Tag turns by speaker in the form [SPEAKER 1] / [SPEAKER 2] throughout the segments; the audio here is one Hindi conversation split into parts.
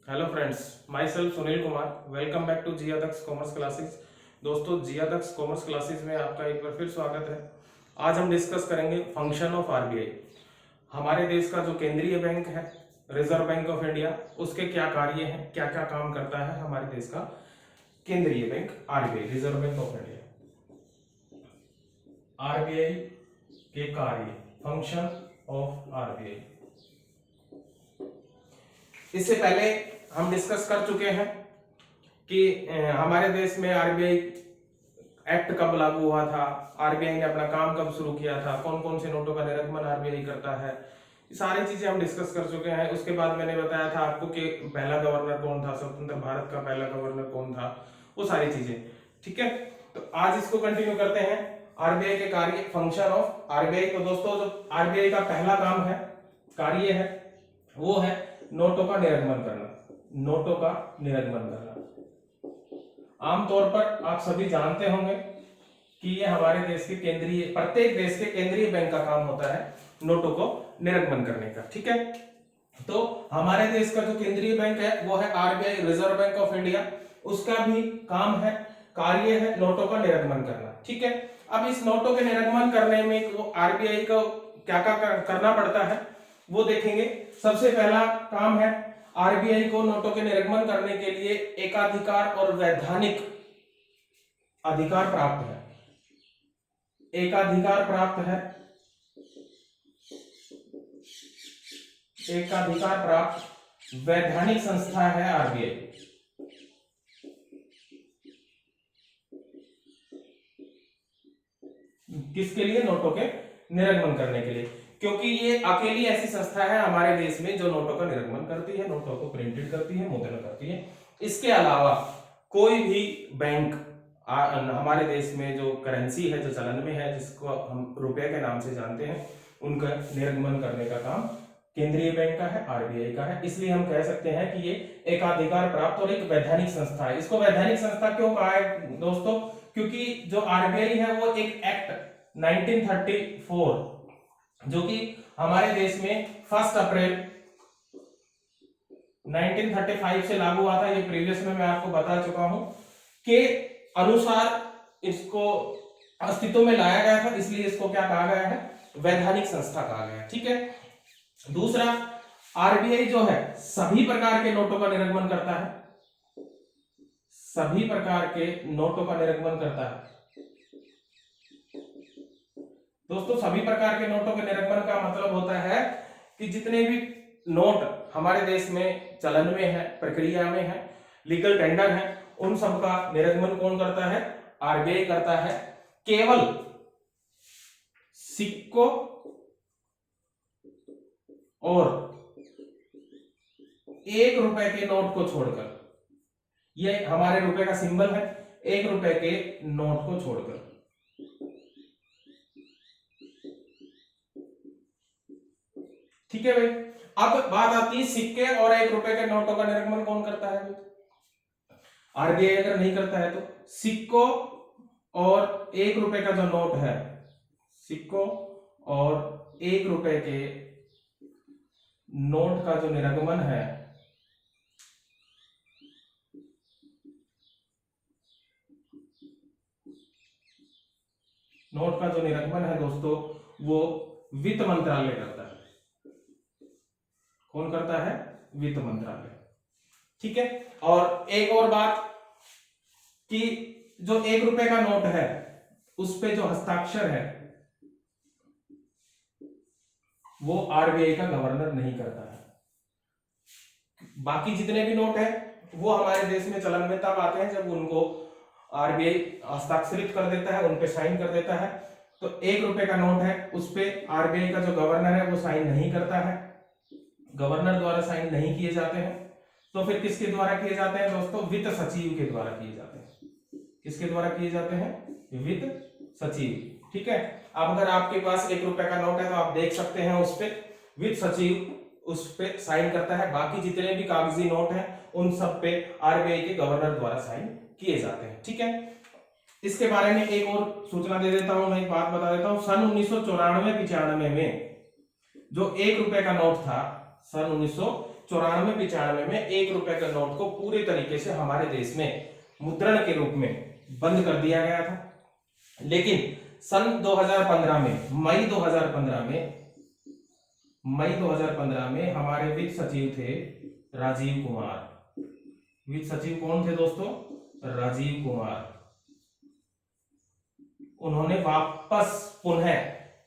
[SPEAKER 1] Hello friends, myself Sunil Kumar. Welcome back to Jiya Daksh commerce classes. दोस्तों, जिया दक्ष कॉमर्स क्लासेस में आपका एक बार फिर स्वागत है। आज हम डिस्कस करेंगे फंक्शन ऑफ आरबीआई। हमारे देश का जो केंद्रीय बैंक है, रिजर्व बैंक ऑफ इंडिया, उसके क्या कार्य हैं, क्या क्या काम करता है हमारे देश का केंद्रीय bank RBI, reserve bank of India. RBI के कार्य, फंक्शन ऑफ आरबीआई। इससे पहले हम डिस्कस कर चुके हैं कि हमारे देश में आरबीआई एक्ट कब लागू हुआ था, आरबीआई ने अपना काम कब शुरू किया था, कौन कौन से नोटों का निरगमन आरबीआई करता है, ये सारी चीजें हम डिस्कस कर चुके हैं। उसके बाद मैंने बताया था आपको कि पहला गवर्नर कौन था, स्वतंत्र भारत का पहला गवर्नर कौन था, वो सारी चीजें। ठीक है, तो आज इसको कंटिन्यू करते हैं। आरबीआई के कार्य, फंक्शन ऑफ आरबीआई। तो दोस्तों, जो आरबीआई का पहला काम है, कार्य है, वो है नोटों का निरगमन करना। नोटों का निरगमन करना आमतौर पर आप सभी जानते होंगे कि ये हमारे देश के केंद्रीय, प्रत्येक देश के केंद्रीय बैंक का काम होता है नोटों को निरगमन करने का। ठीक है, तो हमारे देश का जो केंद्रीय बैंक है वो है RBI, reserve bank of India. उसका भी काम है, कार्य है नोटों का निरगमन करना। ठीक है, अब इस नोटों के निरगमन करने में वो आरबीआई को क्या क्या करना पड़ता है वो देखेंगे। सबसे पहला काम है, आरबीआई को नोटों के निरगमन करने के लिए एकाधिकार और वैधानिक अधिकार प्राप्त है। एकाधिकार प्राप्त है, एकाधिकार प्राप्त वैधानिक संस्था है आरबीआई। किसके लिए? नोटों के निरगमन करने के लिए, क्योंकि ये अकेली ऐसी संस्था है हमारे देश में जो नोटों का निरगमन करती है, नोटों को प्रिंटेड करती है, मुद्रण करती है। इसके अलावा कोई भी बैंक हमारे देश में जो करेंसी है, जो चलन में है, जिसको हम रुपए के नाम से जानते हैं, उनका निरगमन करने का काम केंद्रीय बैंक का है, आरबीआई का है। इसलिए हम कह सकते हैं कि ये एकाधिकार प्राप्त और एक वैधानिक संस्था है। इसको वैधानिक संस्था क्यों कहा है दोस्तों? क्योंकि जो आरबीआई है वो एक एक्ट 1934, जो कि हमारे देश में 1 अप्रैल 1935 से लागू हुआ था, ये प्रीवियस में मैं आपको बता चुका हूं, के अनुसार इसको अस्तित्व में लाया गया था। इसलिए इसको क्या कहा गया है? वैधानिक संस्था कहा गया है। ठीक है, दूसरा, आरबीआई जो है सभी प्रकार के नोटों का निरगमन करता है। सभी प्रकार के नोटों का निरगमन करता है दोस्तों। सभी प्रकार के नोटों के निरगमन का मतलब होता है कि जितने भी नोट हमारे देश में चलन में है, प्रक्रिया में है, लीगल टेंडर है, उन सब का निरगमन कौन करता है? आरबीआई करता है। केवल सिक्कों और 1 रुपए के नोट को छोड़कर, ये हमारे रुपए का सिंबल है, 1 रुपए के नोट को छोड़कर। ठीक है भाई, अब बात आती है सिक्के और 1 रुपए के नोटों का निरगमन कौन करता है भाई? आरबीआई अगर नहीं करता है तो सिक्कों और 1 रुपए का जो नोट है, सिक्कों और 1 रुपए के नोट का जो निरगमन है, नोट का जो निरगमन है दोस्तों, वो वित्त मंत्रालय करता है। कौन करता है? वित्त मंत्रालय। ठीक है, और एक और बात कि जो 1 रुपए का नोट है उस पे जो हस्ताक्षर है वो आरबीआई का गवर्नर नहीं करता है। बाकी जितने भी नोट है वो हमारे देश में चलन में तब आते हैं जब उनको आरबीआई हस्ताक्षरित कर देता है, उन पे साइन कर देता है। तो 1 रुपए का नोट है उस पे आरबीआई का जो गवर्नर है वो साइन नहीं करता है, गवर्नर द्वारा साइन नहीं किए जाते हैं। तो फिर किसके द्वारा किए जाते हैं दोस्तों? वित्त सचिव के द्वारा किए जाते हैं। किसके द्वारा किए जाते हैं? वित्त सचिव। ठीक है, अब अगर आपके पास 1 रुपए का नोट है तो आप देख सकते हैं उस पे वित्त सचिव उस पे साइन करता है। बाकी जितने भी कागजी नोट हैं उन सब पे आरबीआई के गवर्नर द्वारा साइन किए जाते हैं। ठीक है, इसके बारे में एक और सूचना दे देता हूं, मैं एक बात बता देता हूं। सन 1994-95 में जो 1 रुपए का नोट था, सन 1994-95 में 1 रुपए के नोट को पूरे तरीके से हमारे देश में मुद्रण के रूप में बंद कर दिया गया था। लेकिन सन 2015 में मई 2015 में हमारे वित्त सचिव थे राजीव कुमार। वित्त सचिव कौन थे दोस्तों? राजीव कुमार। उन्होंने वापस पुनः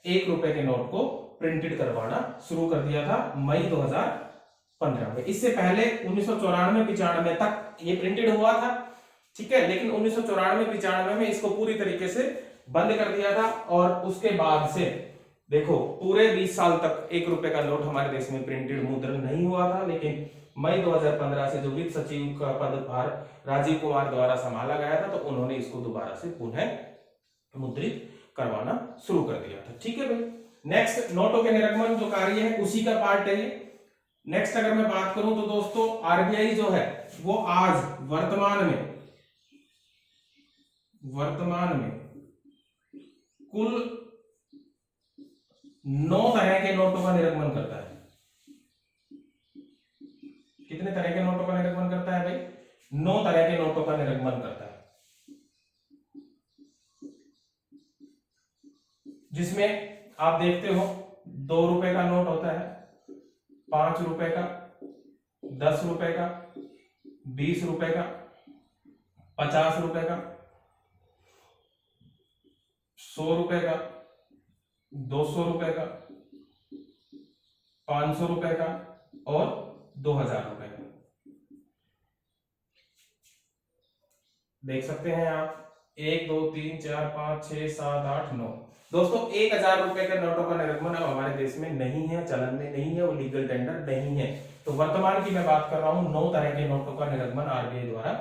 [SPEAKER 1] 1 रुपए के नोट को प्रिंटेड करवाना शुरू कर दिया था मई 2015 में। इससे पहले 1994-95 तक ये प्रिंटेड हुआ था, ठीक है, लेकिन 1994-95 में इसको पूरी तरीके से बंद कर दिया था। और उसके बाद से देखो पूरे 20 साल तक 1 रुपए का नोट हमारे देश में प्रिंटेड मुद्रण नहीं हुआ था। लेकिन मई 2015 से जो वित्त सचिव का पदभार राजीव कुमार द्वारा संभाला गया था, तो उन्होंने इसको दोबारा से पुनः मुद्रित करवाना शुरू कर दिया था। ठीक है भाई, नेक्स्ट नोटों के निरगमन जो कार्य है उसी का पार्ट है ये। नेक्स्ट अगर मैं बात करूं तो दोस्तों आरबीआई जो है वो आज वर्तमान में कुल 9 तरह के नोटों का निरगमन करता है। कितने तरह के नोटों का निरगमन करता है भाई? 9 तरह के नोटों का निरगमन करता है, जिसमें आप देखते हो 2 रुपए का नोट होता है, 5 रुपए का, 10 रुपए का, 20 रुपए का, 50 रुपए का, 100 रुपए का, 200 रुपए का, 500 रुपए का और 2000 रुपए का। देख सकते हैं आप 1 2 3 4 5 6 7 8 9। दोस्तों 1000 रुपए के नोटों का निरगमन अब हमारे देश में नहीं है, चलन में नहीं है, वो लीगल टेंडर नहीं है। तो वर्तमान की मैं बात कर रहा हूं, 9 तरह के नोटों का निरगमन आरबीआई द्वारा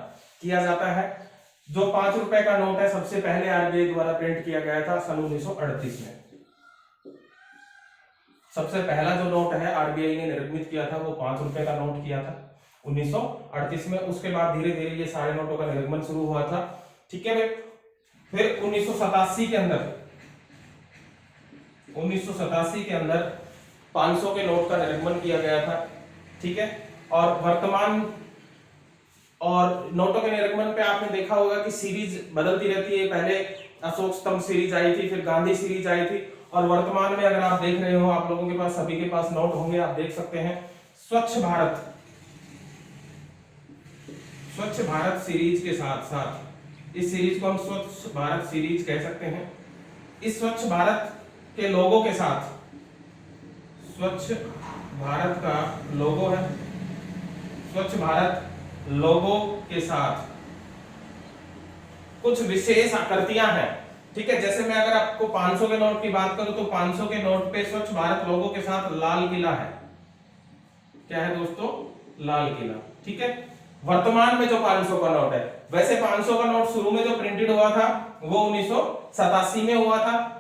[SPEAKER 1] किया जाता है। जो 5 रुपए का नोट है सबसे पहले आरबीआई द्वारा प्रिंट किया गया था सन 1938 में। सबसे पहला जो नोट है आरबीआई ने निर्मित किया था वो 5 रुपए का नोट किया था 1938 में। उसके बाद धीरे धीरे ये सारे नोटों का निर्गमन शुरू हुआ था, ठीक है भाई। फिर 1987 के अंदर 500 के नोट का निर्गमन किया गया था, ठीक है। और वर्तमान और नोटों के निर्गमन पे आपने देखा होगा कि सीरीज बदलती रहती है। पहले अशोक स्तंभ सीरीज आई थी, फिर गांधी सीरीज आई थी, और वर्तमान में अगर आप देख रहे हो, आप लोगों के पास सभी के पास नोट होंगे, आप देख सकते हैं स्वच्छ भारत सीरीज के साथ साथ इस सीरीज को हम स्वच्छ भारत सीरीज कह सकते हैं। इस स्वच्छ भारत के लोगो के साथ, स्वच्छ भारत का लोगो है, स्वच्छ भारत लोगो के साथ कुछ विशेष आकृतियां हैं, ठीक है। जैसे मैं अगर आपको 500 के नोट की बात करूं तो 500 के नोट पे स्वच्छ भारत लोगो के साथ लाल किला है। क्या है दोस्तों? लाल किला, ठीक है। वर्तमान में जो 500 का नोट है, वैसे 500 का नोट शुरू में जो प्रिंटेड हुआ था वो 1987 में हुआ था,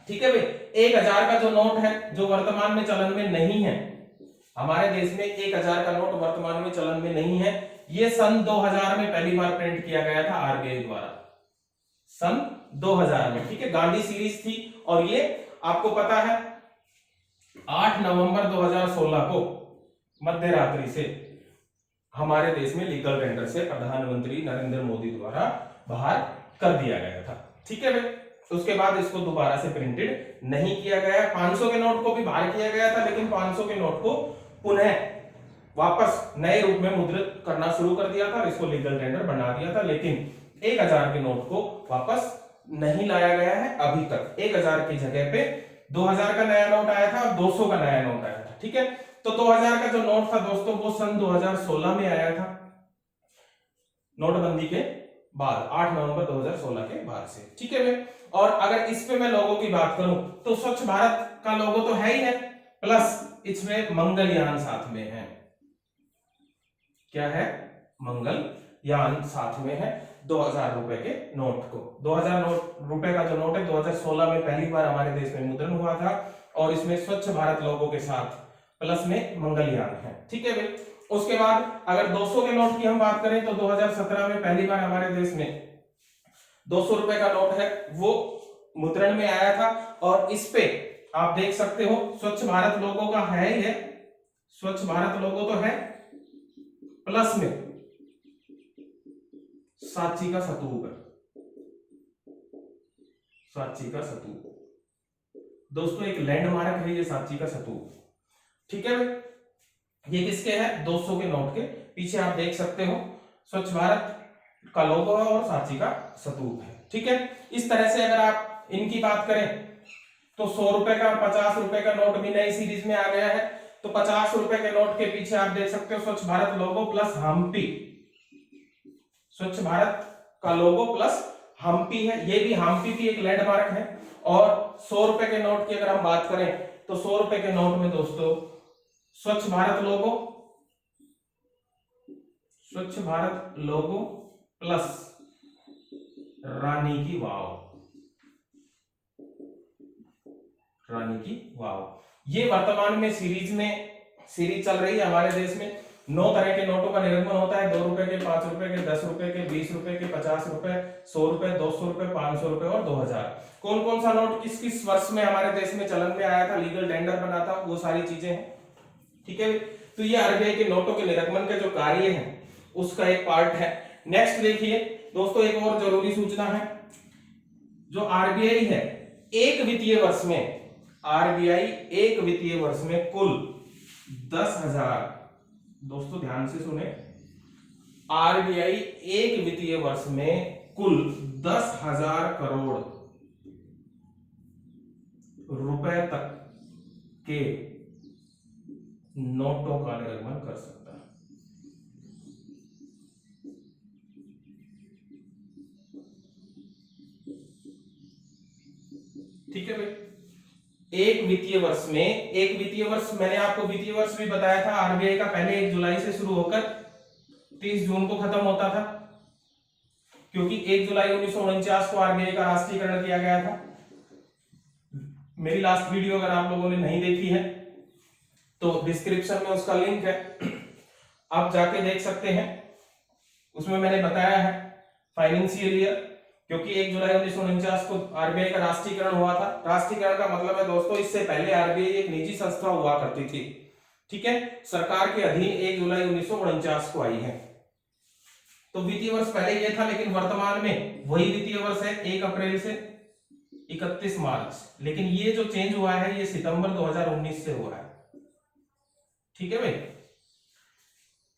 [SPEAKER 1] ठीक है भाई। 1000 का जो नोट है जो वर्तमान में चलन में नहीं है, हमारे देश में 1000 का नोट वर्तमान में चलन में नहीं है। ये सन 2000 में पहली बार प्रिंट किया गया था आरबीआई द्वारा, सन 2000 में, ठीक है। गांधी सीरीज थी, और ये आपको पता है 8 नवंबर 2016 को मध्य रात्रि से हमारे देश में लीगल टेंडर से प्रधानमंत्री नरेंद्र मोदी द्वारा बाहर कर दिया गया था, ठीक है भाई। उसके बाद इसको दोबारा से प्रिंटेड नहीं किया गया। 500 के नोट को भी बाहर किया गया था, लेकिन 500 के नोट को पुनः वापस नए रूप में मुद्रित करना शुरू कर दिया था और इसको लीगल टेंडर बना दिया था। लेकिन 1000 के नोट को वापस नहीं लाया गया है अभी तक। 1000 की जगह पे 2000 का नया नोट आया था, 200 का नया नोट आया था, ठीक है। तो 2000 का जो नोट था दोस्तों वो सन 2016 में आया था, नोटबंदी के बाद, 8 नवंबर 2016 के बाद से, ठीक है भाई। और अगर इस पे मैं लोगो की बात करूं तो स्वच्छ भारत का लोगो तो है ही है, प्लस इसमें मंगलयान साथ में है। क्या है? मंगलयान साथ में है 2000 रुपए के नोट को। 2000 रुपए का जो नोट है 2016 में पहली बार हमारे देश में मुद्रण हुआ था, और इसमें स्वच्छ भारत लोगो के साथ प्लस में मंगलयान है, ठीक है भाई। उसके बाद अगर 200 के नोट की हम बात करें तो 2017 में पहली बार हमारे देश में 200 रुपए का नोट है वो मुद्रण में आया था, और इस पे आप देख सकते हो स्वच्छ भारत लोगो का है ही है, स्वच्छ भारत लोगो तो है, प्लस में सांची का स्तूप है, सांची का स्तूप दोस्तों एक लैंडमार्क है ये सांची का स्तूप। ठीक है भाई, ये किसके है, 200 के नोट के पीछे आप देख सकते हो स्वच्छ भारत का लोगो है और सांची का स्तूप है। ठीक है, इस तरह से अगर आप इनकी बात करें तो 100 रुपए का और 50 रुपए का नोट भी नई सीरीज में आ गया है। तो 50 रुपए के नोट के पीछे आप देख सकते हो स्वच्छ भारत लोगो प्लस हम्पी, स्वच्छ भारत का लोगो प्लस हम्पी है, ये भी हम्पी भी एक लैंडमार्क है। और 100 रुपए के नोट की अगर हम बात करें तो 100 रुपए के नोट में दोस्तों स्वच्छ भारत लोगो, स्वच्छ भारत लोगो प्लस रानी की वाव, रानी की वाव, ये वर्तमान में सीरीज चल रही है हमारे देश में। 9 तरह के नोटों का निर्गमन होता है, 2 रुपए के, 5 रुपए के, 10 रुपए के, 20 रुपए के, 50 रुपए, 100 रुपए, 200 रुपए, 500 रुपए और 2000। कौन कौन सा नोट किस किस वर्ष में हमारे देश में चलन में आया था, लीगल टेंडर बना था, वो सारी चीजें हैं। ठीक है, तो ये आरबीआई के नोटों के निर्गमन का जो कार्य है उसका एक पार्ट है। नेक्स्ट देखिए दोस्तों, एक और जरूरी सूचना है, जो आरबीआई है एक वित्तीय वर्ष में, आरबीआई एक वित्तीय वर्ष में कुल 10,000, दोस्तों ध्यान से सुने, आरबीआई एक वित्तीय वर्ष में कुल 10,000 करोड़ रुपए तक के नोटों का निर्गमन कर सकता है। ठीक है भाई, एक वित्तीय वर्ष में, एक वित्तीय वर्ष मैंने आपको वित्तीय वर्ष भी बताया था आरबीआई का पहले 1 जुलाई से शुरू होकर 30 जून को खत्म होता था, क्योंकि 1 जुलाई 1949 को आरबीआई का राष्ट्रीयकरण किया गया था। मेरी लास्ट वीडियो अगर आप लोगों ने नहीं देखी है तो डिस्क्रिप्शन में उसका लिंक है, आप जाके देख सकते हैं। उसमें मैंने बताया है फाइनेंशियल ईयर, क्योंकि 1 जुलाई 1949 को आरबीआई का राष्ट्रीयकरण हुआ था। राष्ट्रीयकरण का मतलब है दोस्तों, इससे पहले आरबीआई एक निजी संस्था हुआ करती थी। ठीक है, सरकार के अधीन 1 जुलाई 1949 को आई है। तो वित्तीय वर्ष पहले ये था, लेकिन वर्तमान में वही वित्तीय वर्ष है 1 अप्रैल से 31 मार्च, लेकिन ये जो चेंज हुआ है ये सितंबर 2019 से हुआ है। ठीक है भाई,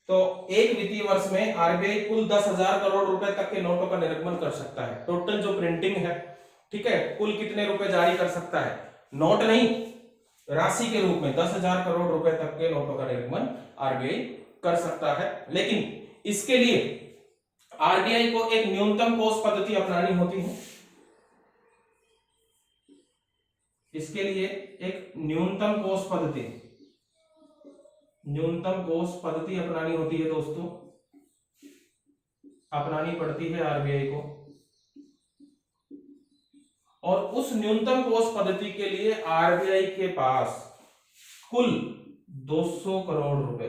[SPEAKER 1] तो एक वित्तीय वर्ष में आरबीआई कुल 10,000 करोड़ रुपए तक के नोटों का निर्गमन कर सकता है। टोटल जो प्रिंटिंग है, ठीक है, कुल कितने रुपए जारी कर सकता है, नोट नहीं राशि के रूप में 10,000 करोड़ रुपए तक के नोटों का निर्गमन आरबीआई कर सकता है। लेकिन इसके लिए आरबीआई को एक न्यूनतम कोष पद्धति अपनानी होती है। इसके लिए एक न्यूनतम कोष पद्धति अपनानी होती है दोस्तों, अपनानी पड़ती है आरबीआई को। और उस न्यूनतम कोष पद्धति के लिए आरबीआई के पास कुल 200 करोड़ रुपए,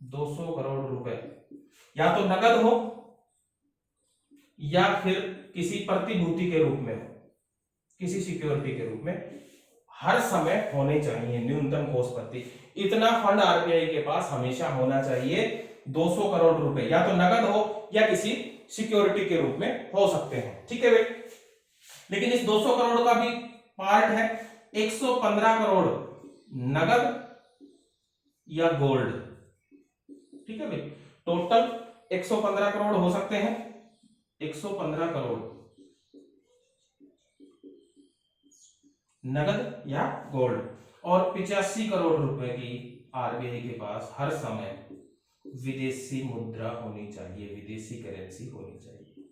[SPEAKER 1] 200 करोड़ रुपए या तो नगद हो या फिर किसी प्रतिभूति के रूप में हो, किसी सिक्योरिटी के रूप में हर समय होने चाहिए न्यूनतम कोष पद्धति। इतना फंड आरबीआई के पास हमेशा होना चाहिए, 200 करोड़ रुपए या तो नगद हो या किसी सिक्योरिटी के रूप में हो सकते हैं। ठीक है भाई, लेकिन इस 200 करोड़ का भी पार्ट है 115 करोड़ नगद या गोल्ड। ठीक है भाई, टोटल 115 करोड़ हो सकते हैं, 115 करोड़ नगद या गोल्ड, और 85 करोड़ रुपए की आरबीआई के पास हर समय विदेशी मुद्रा होनी चाहिए, विदेशी करेंसी होनी चाहिए।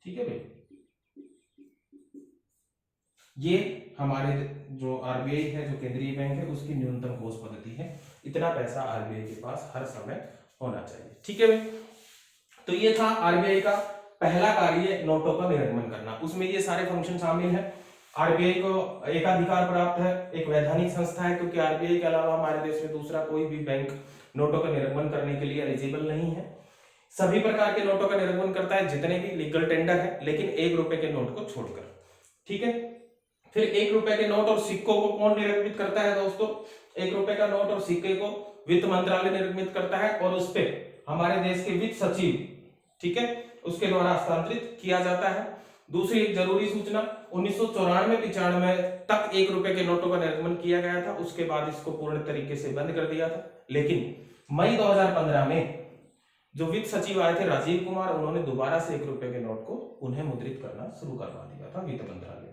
[SPEAKER 1] ठीक है भाई, ये हमारे जो आरबीआई है, जो केंद्रीय बैंक है, उसकी न्यूनतम कोष पद्धति है। इतना पैसा आरबीआई के पास हर समय होना चाहिए। ठीक है भाई, तो ये था आरबीआई का पहला कार्य, नोटों का निर्गमन करना। उसमें ये सारे फंक्शन शामिल है। आरबीआई को एकाधिकार प्राप्त है, एक वैधानिक संस्था है, क्योंकि आरबीआई के अलावा हमारे देश में दूसरा कोई भी बैंक नोटों का निर्गमन करने के लिए एलिजिबल नहीं है। सभी प्रकार के नोटों का निर्गमन करता है, जितने भी लीगल टेंडर है, लेकिन 1 रुपए के नोट को छोड़कर। ठीक है, फिर 1 रुपए के नोट और सिक्कों को कौन निर्मित करता है दोस्तों? 1 रुपए का नोट और सिक्के को वित्त मंत्रालय निर्मित करता है और उस पे हमारे देश के वित्त सचिव, ठीक है, उसके द्वारा हस्तांतरित किया जाता है। दूसरी एक जरूरी सूचना, 1994-95 तक 1 रुपए के नोटों का निर्गमन किया गया था, उसके बाद इसको पूर्ण तरीके से बंद कर दिया था। लेकिन मई 2015 में जो वित्त सचिव आए थे राजीव कुमार, उन्होंने दोबारा से 1 रुपए के नोट को पुनः मुद्रित करना शुरू करवा दिया था वित्त मंत्रालय।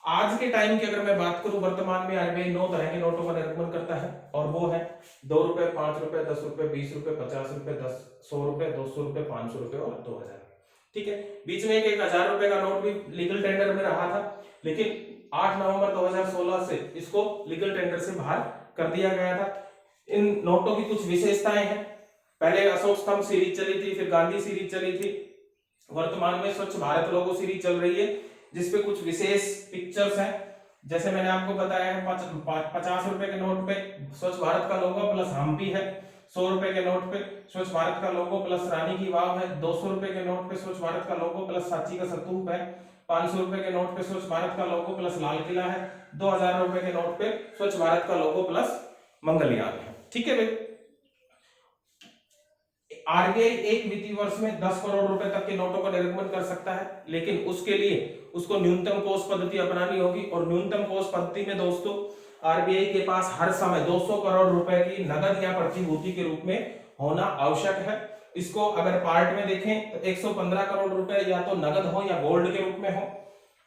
[SPEAKER 1] आज के टाइम की अगर मैं बात करूं, वर्तमान में आरबीआई 9 तरह के नोटों का निर्गमन करता है और वो है 2 रुपए, 5 रुपए, 10 रुपए, 20 रुपए, 50 रुपए, 100 रुपए, 200 रुपए, 500 रुपए और 2000। ठीक है, बीच में एक 1000 रुपए का नोट भी लीगल टेंडर में रहा था, लेकिन 8 नवंबर 2016 से इसको लीगल टेंडर से बाहर कर दिया गया था। इन नोटों की कुछ विशेषताएं हैं। पहले अशोक स्तंभ सीरीज चली थी, फिर गांधी सीरीज चली थी, वर्तमान में स्वच्छ भारत लोगो सीरीज चल रही है, जिसपे कुछ विशेष पिक्चर्स हैं। जैसे मैंने आपको बताया है, 50 रुपए के नोट पे स्वच्छ भारत का लोगो प्लस हम्पी है, 100 रुपए के नोट पे स्वच्छ भारत का लोगो प्लस रानी की वाव है, 200 रुपए के नोट पे स्वच्छ भारत का लोगो प्लस सांची का स्तूप है, 500 रुपए के नोट पे स्वच्छ भारत का लोगो प्लस लाल किला है, 2000 रुपए के नोट पे स्वच्छ भारत का लोगो प्लस मंगलयान है। ठीक है भाई, आरबीआई एक वित्तीय वर्ष में 10 करोड़ रुपए तक के नोटों का निर्गमन कर सकता है, लेकिन उसके लिए उसको न्यूनतम कोष पद्धति अपनानी होगी और न्यूनतम कोष पद्धति में दोस्तों आरबीआई के पास हर समय 200 करोड़ रुपए की नगद या प्रतिभूति के रूप में होना आवश्यक है। इसको अगर पार्ट में देखें तो 115 करोड़ रुपए या तो नगद हो या गोल्ड के रूप में हो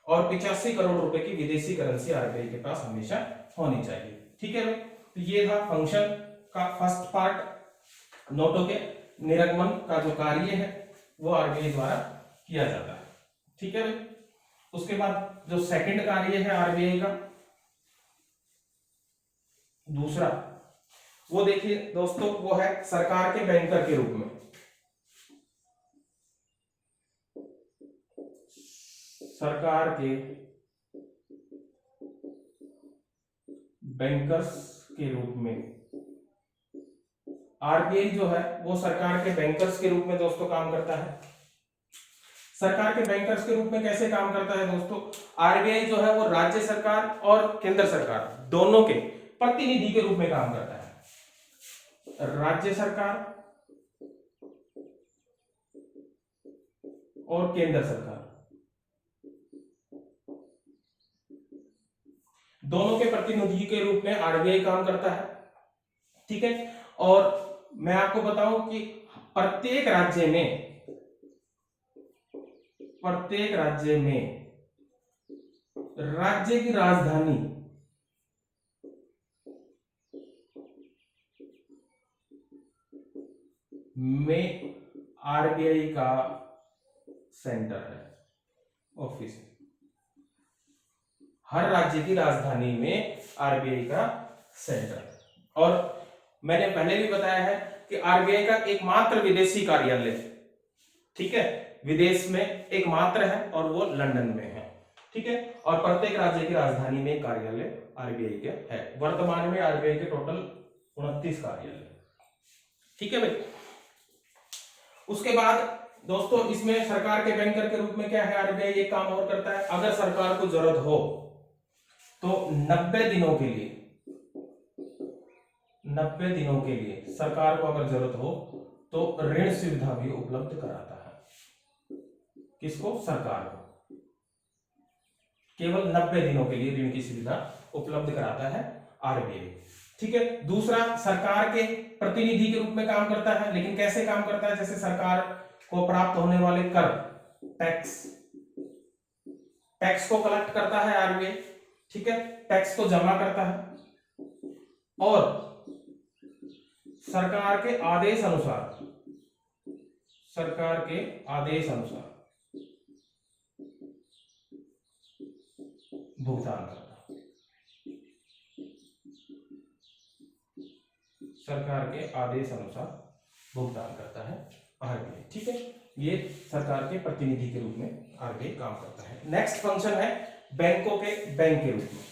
[SPEAKER 1] और 85 करोड़ रुपए की विदेशी करेंसी आरबीआई के पास हमेशा होनी चाहिए। ठीक है भाई, तो ये था फंक्शन का फर्स्ट पार्ट, नोटों के निर्गमन का जो कार्य है वो आरबीआई द्वारा किया जाता है। ठीक है भाई, उसके बाद जो सेकंड कार्य है आरबीआई का दूसरा, वो देखिए दोस्तों, वो है सरकार के बैंकर के रूप में। सरकार के बैंकर्स के रूप में आरबीआई जो है वो सरकार के बैंकर्स के रूप में दोस्तों काम करता है। सरकार के बैंकर्स के रूप में कैसे काम करता है दोस्तों? आरबीआई जो है वो राज्य सरकार और केंद्र सरकार दोनों के प्रतिनिधि के रूप में काम करता है। राज्य सरकार और केंद्र सरकार दोनों के प्रतिनिधि के रूप में आरबीआई काम करता है। ठीक है, और मैं आपको बताऊं कि प्रत्येक राज्य में राज्य की राजधानी में आरबीआई का सेंटर है, ऑफिस। हर राज्य की राजधानी में आरबीआई का सेंटर। और मैंने पहले भी बताया है कि आरबीआई का एकमात्र विदेशी कार्यालय, ठीक है, विदेश में एकमात्र है और वो लंदन में है। ठीक है, और प्रत्येक राज्य की राजधानी में कार्यालय आरबीआई के है। वर्तमान में आरबीआई के टोटल 29 कार्यालय। ठीक है भाई, उसके बाद दोस्तों इसमें सरकार के बैंकर के रूप में क्या है, आरबीआई एक काम और करता है। अगर सरकार को जरूरत हो तो 90 दिनों के लिए सरकार को अगर जरूरत हो तो ऋण सुविधा भी उपलब्ध कराता है। किसको? सरकार को। केवल 90 दिनों के लिए ऋण की सुविधा उपलब्ध कराता है आरबीआई। ठीक है, दूसरा सरकार के प्रतिनिधि के रूप में काम करता है, लेकिन कैसे काम करता है? जैसे सरकार को प्राप्त होने वाले कर, टैक्स को कलेक्ट करता है आरबीआई। ठीक है, टैक्स को जमा करता है और सरकार के आदेश अनुसार भुगतान करता है। सरकार के आदेश अनुसार भुगतान करता है आरबीआई। ठीक है, ये सरकार के प्रतिनिधि के रूप में आरबीआई काम करता है। नेक्स्ट फंक्शन है बैंकों के बैंक के रूप में।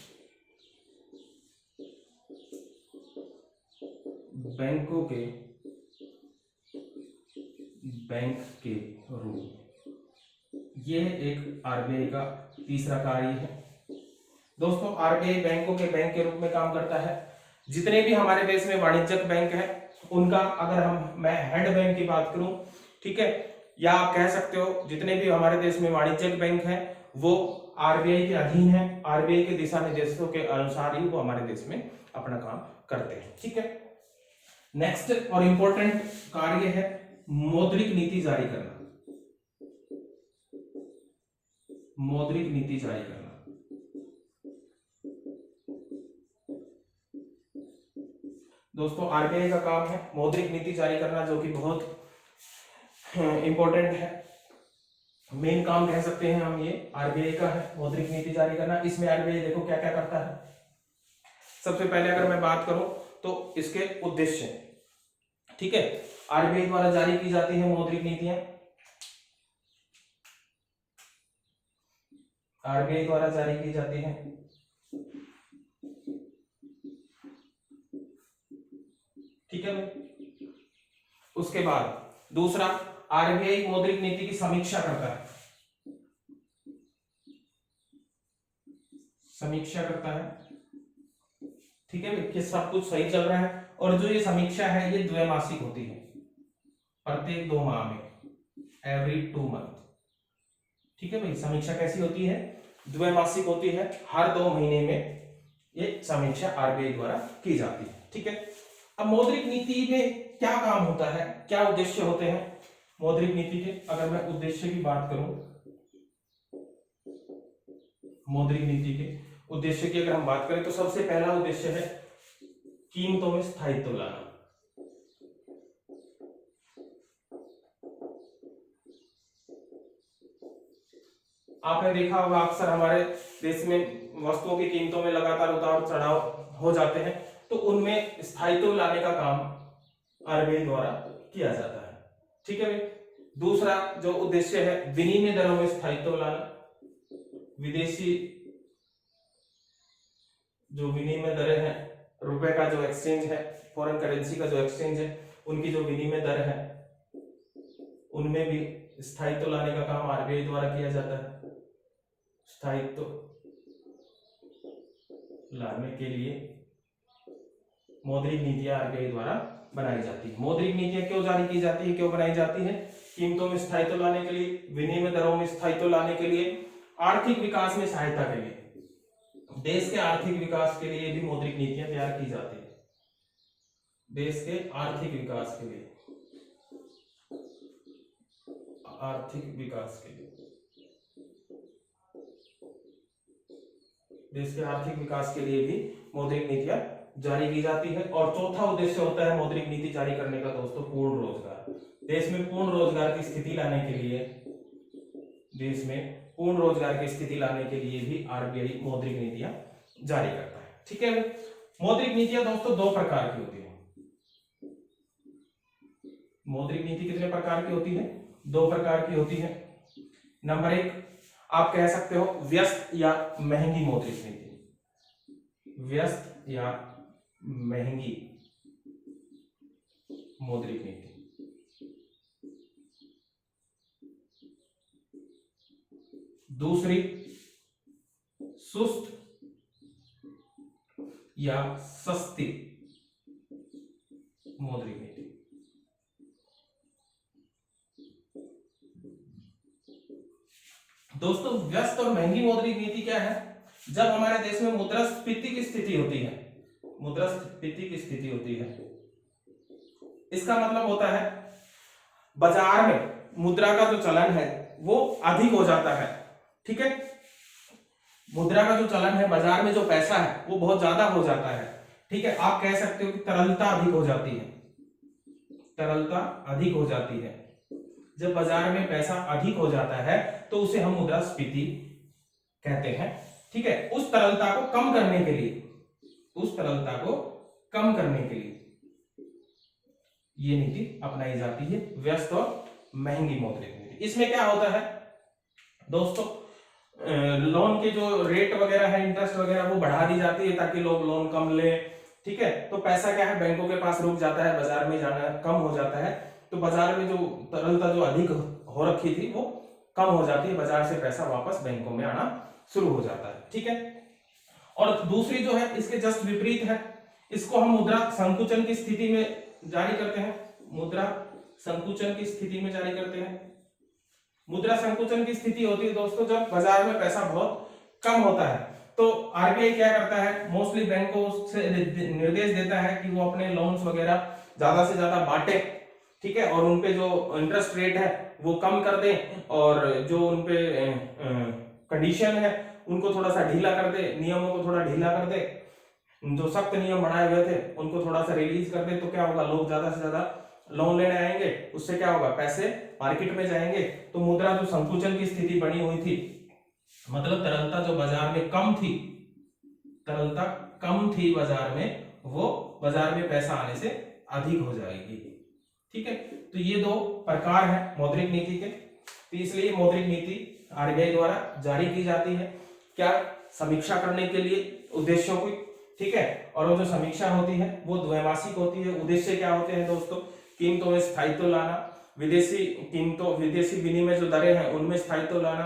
[SPEAKER 1] बैंकों के बैंक के रूप में ये एक आरबीआई का तीसरा कार्य है। दोस्तों आरबीआई बैंकों के बैंक के रूप में काम करता है। जितने भी हमारे देश में वाणिज्यिक बैंक है उनका अगर मैं हेड बैंक की बात करूं, ठीक है, या आप कह सकते हो जितने भी हमारे देश में वाणिज्यिक बैंक है वो आरबीआई के अधीन है। आरबीआई के दिशा निर्देशों के अनुसार ही वो हमारे देश में अपना काम करते हैं। ठीक है, नेक्स्ट और इंपॉर्टेंट कार्य है मौद्रिक नीति जारी करना। मौद्रिक नीति जारी करना, दोस्तों आरबीआई का काम है मौद्रिक नीति जारी करना, जो कि बहुत इंपॉर्टेंट है। मेन काम कह सकते हैं हम, ये आरबीआई का है मौद्रिक नीति जारी करना। इसमें आरबीआई देखो क्या क्या करता है। सबसे पहले अगर मैं बात करूं तो इसके उद्देश्य, ठीक है, आरबीआई द्वारा जारी की जाती है मौद्रिक नीतियां, आरबीआई द्वारा जारी की जाती है। ठीक है भाई, उसके बाद दूसरा, आरबीआई मौद्रिक नीति की समीक्षा करता है, समीक्षा करता है। ठीक है भाई, कि सब कुछ सही चल रहा है। और जो ये समीक्षा है ये द्वैमासिक होती है, प्रत्येक 2 माह में, एवरी 2 मंथ। ठीक है भाई, समीक्षा कैसी होती है? द्वैमासिक होती है, हर 2 महीने में ये समीक्षा आरबीआई द्वारा की जाती है। ठीक है, अब मौद्रिक नीति में क्या काम होता है, क्या उद्देश्य होते हैं मौद्रिक नीति के? अगर मैं उद्देश्य की बात करूं, मौद्रिक नीति के उद्देश्य की अगर हम बात करें तो सबसे पहला उद्देश्य है कीमतों में स्थायित्व लाना। आपने देखा होगा अक्सर हमारे देश में वस्तुओं की कीमतों में लगातार उतार चढ़ाव हो जाते हैं, तो उनमें स्थायित्व लाने का काम आरबीआई द्वारा किया जाता है। ठीक है भाई, दूसरा जो उद्देश्य है विनिमय दरों में स्थायित्व लाना। विदेशी जो विनिमय दरें हैं, रुपए का जो एक्सचेंज है, फॉरेन करेंसी का जो एक्सचेंज है, उनकी जो विनिमय दर है उनमें भी स्थायित्व लाने का काम आरबीआई द्वारा किया जाता है। स्थायित्व लाने के लिए मौद्रिक नीतियां आरबीआई द्वारा बनाई जाती है। मौद्रिक नीतियां क्यों जारी की जाती है, क्यों बनाई जाती है? कीमतों में स्थायित्व लाने के लिए, विनिमय दरों में स्थायित्व लाने के लिए, आर्थिक विकास में सहायता के लिए, देश के आर्थिक विकास के लिए भी मौद्रिक नीतियां तैयार की जाती है। देश के आर्थिक विकास के लिए, आर्थिक विकास के लिए, देश के आर्थिक विकास के लिए भी मौद्रिक नीतियां जारी की जाती है। और चौथा उद्देश्य होता है मौद्रिक नीति जारी करने का दोस्तों पूर्ण रोजगार। देश में पूर्ण रोजगार की स्थिति लाने के लिए, देश में पूर्ण रोजगार की स्थिति लाने के लिए भी आरबीआई मौद्रिक नीतियां जारी करता है। ठीक है, मौद्रिक नीतियां दोस्तों 2 प्रकार की होती है। मौद्रिक नीति कितने प्रकार की होती है? 2 प्रकार की होती है। नंबर 1 आप कह सकते हो व्यस्त या महंगी मौद्रिक नीति। व्यस्त या महंगी मौद्रिक नीति। दूसरी सुस्त या सस्ती मौद्रिक नीति। दोस्तों व्यस्त और महंगी मौद्रिक नीति क्या है? जब हमारे देश में मुद्रास्फीति की स्थिति होती है, मुद्रास्फीति की स्थिति होती है, इसका मतलब होता है बाजार में मुद्रा का जो चलन है वो अधिक हो जाता है। ठीक है, मुद्रा का जो चलन है, बाजार में जो पैसा है वो बहुत ज्यादा हो जाता है। ठीक है, आप कह सकते हो कि तरलता अधिक हो जाती है, तरलता अधिक हो जाती है। जब बाजार में पैसा अधिक हो जाता है तो उसे हम मुद्रास्फीति कहते हैं। ठीक है, उस तरलता को कम करने के लिए, उस तरलता को कम करने के लिए ये नीति अपनाई जाती है, व्यस्त और महंगी मौद्रिक नीति। इसमें क्या होता है दोस्तों, लोन के जो रेट वगैरह है, इंटरेस्ट वगैरह, वो बढ़ा दी जाती है ताकि लोग लोन कम ले। ठीक है, तो पैसा क्या है, बैंकों के पास रुक जाता है, बाजार में जाना कम हो जाता है, तो बाजार में जो तरलता जो अधिक हो रखी थी वो कम हो जाती है, बाजार से पैसा वापस बैंकों में आना शुरू हो जाता है। ठीक है, और दूसरी जो है इसके जस्ट विपरीत है, इसको हम मुद्रा संकुचन की स्थिति में जारी करते हैं, मुद्रा संकुचन की स्थिति में जारी करते हैं। मुद्रा संकुचन की स्थिति होती है दोस्तों जब बाजार में पैसा बहुत कम होता है, तो आरबीआई क्या करता है, मोस्टली बैंक को से निर्देश देता है कि वो अपने लोन्स वगैरह ज्यादा से ज्यादा बांटे, ठीक है, और उनपे जो इंटरेस्ट रेट है वो कम कर दे, और जो उनपे कंडीशन है उनको थोड़ा सा ढीला कर दे, नियमों को थोड़ा ढीला कर दे, जो सख्त नियम बनाए हुए थे उनको थोड़ा सा रिलीज कर दे। तो क्या होगा, लोग ज्यादा से ज्यादा लोन लेने आएंगे, उससे क्या होगा, पैसे मार्केट में जाएंगे। तो मुद्रा जो संकुचन की स्थिति बनी हुई थी, मतलब तरलता जो बाजार में कम थी, तरलता कम थी बाजार में, वो बाजार में पैसा आने से अधिक हो जाएगी, ठीक है। तो ये दो प्रकार है मौद्रिक नीति के। तो इसलिए मौद्रिक नीति आरबीआई द्वारा जारी की जाती है, क्या, समीक्षा करने के लिए उद्देश्यों की, ठीक है। और वो जो समीक्षा होती है वो द्वैमासिक होती है। उद्देश्य क्या होते हैं दोस्तों, कीमतों में स्थायित्व लाना, विदेशी कीमतों, विदेशी विनिमय जो दरें हैं उनमें स्थायित्व लाना,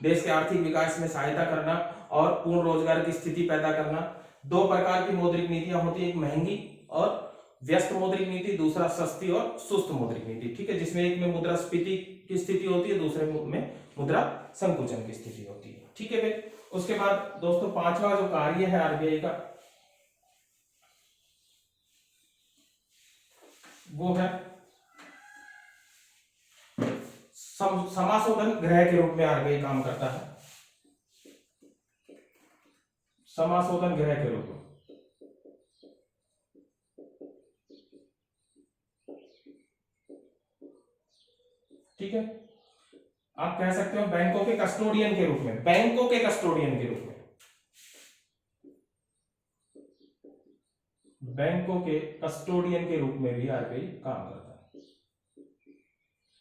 [SPEAKER 1] देश के आर्थिक विकास में सहायता करना और पूर्ण रोजगार की स्थिति पैदा करना। दो प्रकार की मौद्रिक नीतियां होती है, एक महंगी और व्यस्त मौद्रिक नीति, दूसरा सस्ती और सुस्त मौद्रिक नीति, ठीक है, जिसमें एक में मुद्रास्फीति की स्थिति होती है, दूसरे में मुद्रा संकुचन की स्थिति होती है, ठीक है भाई। उसके बाद दोस्तों पांचवा जो कार्य है आरबीआई का, वो है समाशोधन गृह के रूप में आरबीआई काम करता है, समाशोधन गृह के रूप में, ठीक है। आप कह सकते हो बैंकों के कस्टोडियन के रूप में, बैंकों के कस्टोडियन के रूप में, बैंकों के कस्टोडियन के रूप में भी आरबीआई काम करता है।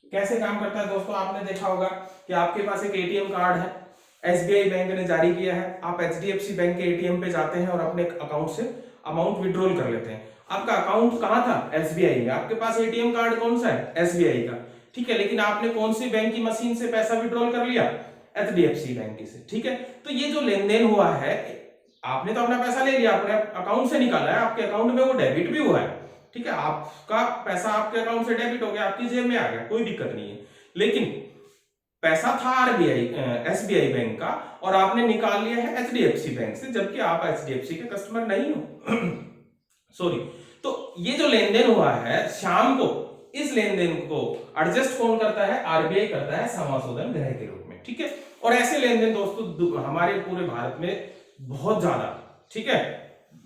[SPEAKER 1] कैसे काम करता है दोस्तों, आपने देखा होगा कि आपके पास एक एटीएम कार्ड है, एसबीआई बैंक ने जारी किया है, आप एचडीएफसी बैंक के एटीएम पे जाते हैं और अपने अकाउंट से अमाउंट विड्रॉल कर लेते हैं। आपका अकाउंट कहां था, एसबीआई में, आपके पास एटीएम कार्ड कौन सा है, एसबीआई का, ठीक है, लेकिन आपने कौन सी बैंक की मशीन से पैसा विड्रॉल कर लिया, एचडीएफसी बैंक की से, ठीक है। तो ये जो लेन देन हुआ है, आपने तो अपना पैसा ले लिया, अपने अकाउंट से निकाला है, आपके अकाउंट में वो डेबिट भी हुआ है, ठीक है, आपका पैसा आपके अकाउंट से डेबिट हो गया, आपकी जेब में आ गया, कोई दिक्कत नहीं है। लेकिन पैसा था आरबीआई एसबीआई बैंक का और आपने निकाल लिया है एचडीएफसी बैंक से, जबकि आप एचडीएफसी के कस्टमर नहीं हो सॉरी। तो ये जो लेन देन हुआ है शाम को, इस लेन देन को एडजस्ट कौन करता है, आरबीआई करता है समाशोधन गृह के रूप में, ठीक है। और ऐसे लेन देन दोस्तों हमारे पूरे भारत में बहुत ज्यादा, ठीक है,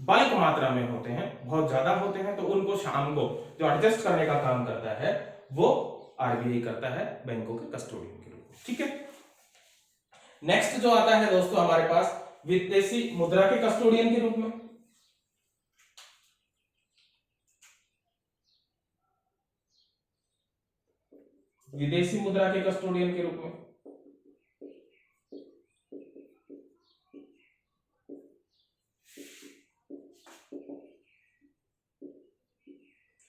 [SPEAKER 1] बल्क मात्रा में होते हैं, बहुत ज्यादा होते हैं, तो उनको शाम को जो एडजस्ट करने का काम करता है वो आरबीआई करता है बैंकों के कस्टोडियन के रूप में, ठीक है। नेक्स्ट जो आता है दोस्तों हमारे पास विदेशी मुद्रा के कस्टोडियन के रूप में, विदेशी मुद्रा के कस्टोडियन के रूप में,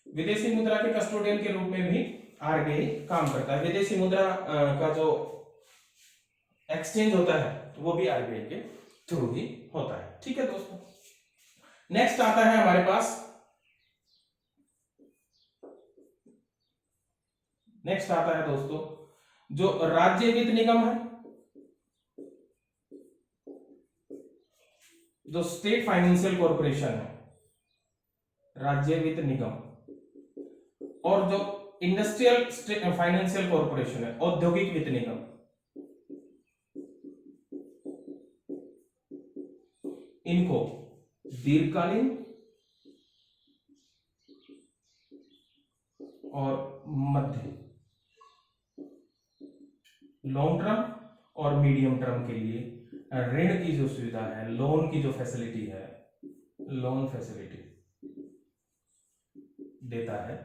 [SPEAKER 1] विदेशी मुद्रा के कस्टोडियन के रूप में भी आरबीआई काम करता है। विदेशी मुद्रा का जो एक्सचेंज होता है वो भी आरबीआई के थ्रू ही होता है, ठीक है दोस्तों। नेक्स्ट आता है हमारे पास, नेक्स्ट आता है दोस्तों जो राज्य वित्त निगम है, जो स्टेट फाइनेंशियल कॉर्पोरेशन है, राज्य वित्त निगम, और जो इंडस्ट्रियल फाइनेंशियल कॉर्पोरेशन है, औद्योगिक वित्त निगम, इनको दीर्घकालीन और मध्य लॉन्ग टर्म और मीडियम टर्म के लिए ऋण की जो सुविधा है, लोन की जो फैसिलिटी है, लोन फैसिलिटी देता है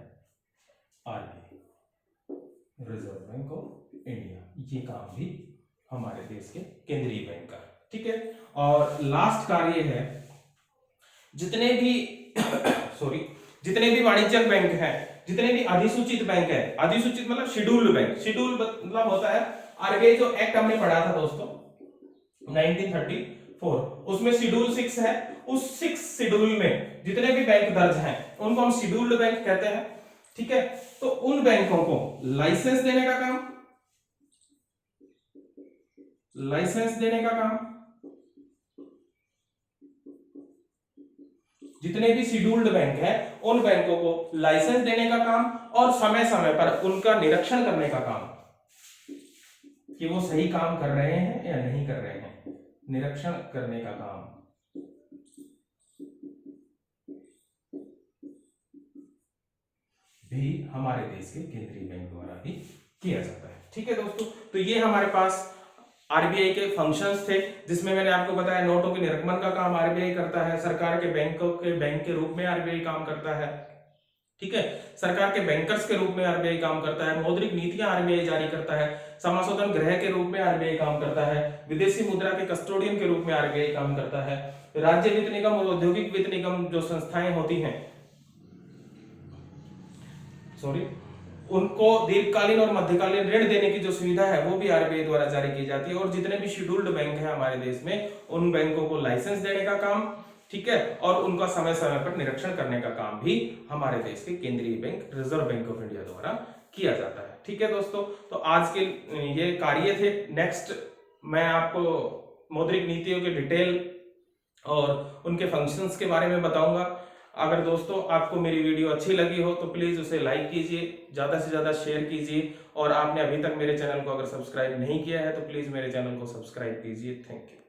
[SPEAKER 1] RBI, reserve bank of India. ये काम भी हमारे देश के केंद्रीय बैंक का, ठीक है। और लास्ट कार्य है, जितने भी जितने भी वाणिज्यिक बैंक हैं, जितने भी अधिसूचित बैंक है, अधिसूचित मतलब शेड्यूल्ड बैंक, शेड्यूल मतलब होता है आरबीआई जो एक्ट हमने पढ़ा था दोस्तों 1930, 4, उसमें शेड्यूल 6 है। उस 6 शेड्यूल में जितने भी बैंक दर्ज हैं उनको हम शेड्यूल्ड बैंक कहते हैं। ठीक है, तो उन बैंकों को लाइसेंस देने का काम, जितने भी शेड्यूल्ड बैंक हैं उन बैंकों को लाइसेंस देने का काम और समय समय पर उनका निरीक्षण करने का काम कि वो सही काम कर रहे हैं या नहीं कर रहे हैं, निरीक्षण करने का काम भी हमारे देश के केंद्रीय बैंक द्वारा ही किया जाता है। ठीक है दोस्तों, तो ये हमारे पास आरबीआई के फंक्शंस थे, जिसमें मैंने आपको बताया नोटों के निरगमन का काम आरबीआई करता है, सरकार के बैंकों के बैंक के रूप में आरबीआई काम करता है। ठीक है, सरकार के बैंकर्स के रूप में आरबीआई काम करता है, मौद्रिक नीतियां आरबीआई जारी करता है, समाशोधन गृह के रूप में आरबीआई काम करता है, विदेशी मुद्रा के कस्टोडियन के रूप में आरबीआई काम करता है, राज्य वित्त निगम और औद्योगिक वित्त निगम जो संस्थाएं होती हैं, उनको दीर्घकालीन और मध्यकालीन ऋण देने की जो सुविधा है वो भी आरबीआई द्वारा जारी की जाती है। और जितने भी शेड्यूल्ड बैंक हैं हमारे देश में उन बैंकों को लाइसेंस देने का काम, ठीक है, और उनका समय समय पर निरीक्षण करने का काम भी हमारे देश के केंद्रीय bank reserve bank of India द्वारा किया जाता है। ठीक है दोस्तों, तो आज के ये कार्य थे। नेक्स्ट मैं आपको मौद्रिक नीतियों के डिटेल और उनके फंक्शंस के बारे में बताऊंगा। अगर दोस्तों आपको मेरी वीडियो अच्छी लगी हो तो प्लीज उसे लाइक कीजिए, ज्यादा से ज्यादा शेयर कीजिए, और आपने अभी तक मेरे चैनल को अगर सब्सक्राइब नहीं किया है तो प्लीज मेरे चैनल को सब्सक्राइब कीजिए। Thank you.